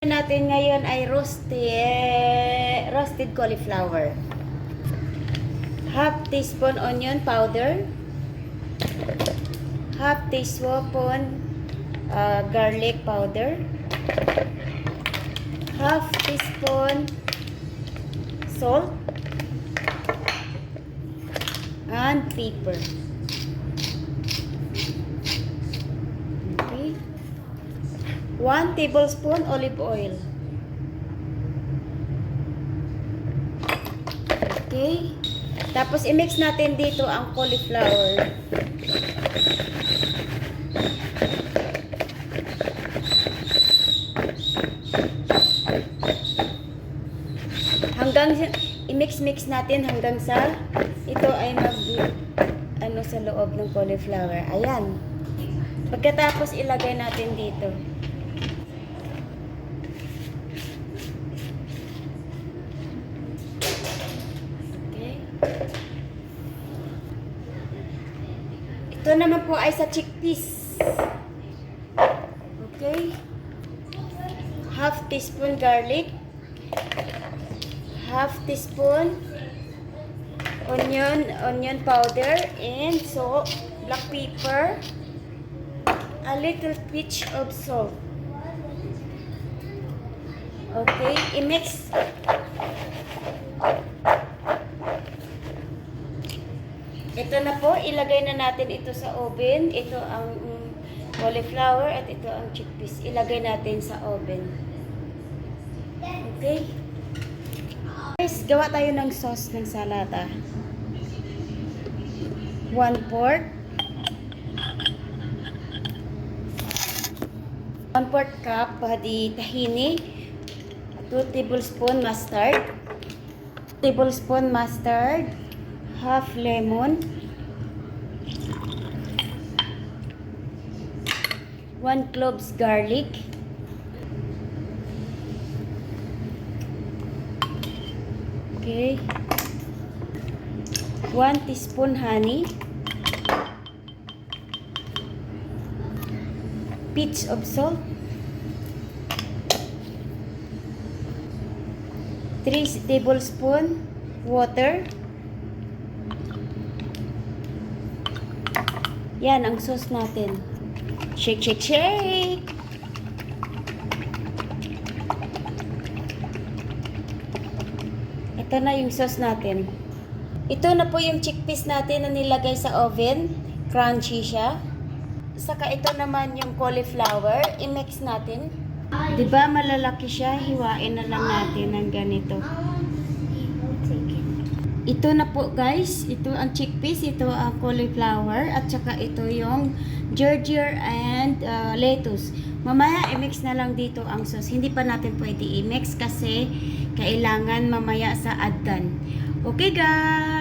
Natin ngayon ay roasted cauliflower. Half teaspoon onion powder, half teaspoon garlic powder, half teaspoon salt, and pepper. Okay. 1 tablespoon olive oil. Okay. Tapos i-mix natin dito ang cauliflower. Hanggang i-mix natin hanggang sa ito ay sa loob ng cauliflower. Ayan. Pagkatapos ilagay natin dito. Ito naman po ay sa chickpeas. Okay. Half teaspoon garlic. Half teaspoon onion powder and black pepper. A little pinch of salt. Okay, i-mix. Ito na po, ilagay na natin ito sa oven. Ito ang cauliflower at ito ang chickpeas. Ilagay natin sa oven. Okay? Guys, gawa tayo ng sauce ng salata. 1/4 cup di tahini, 2 tablespoon mustard, half lemon, 1 cloves garlic, okay, 1 teaspoon honey, pinch of salt, 3 tablespoon water. Yan ang sauce natin. Shake, shake, shake. Ito na yung sauce natin. Ito na po yung chickpeas natin na nilagay sa oven. Crunchy siya. Saka ito naman yung cauliflower. I-mix natin. Diba malalaki siya? Hiwain na lang natin ng ganito. Ito na po guys, ito ang chickpeas, ito ang cauliflower, at saka ito yung ginger and lettuce. Mamaya i-mix na lang dito ang sauce. Hindi pa natin pwede i-mix kasi kailangan mamaya sa addan. Okay guys!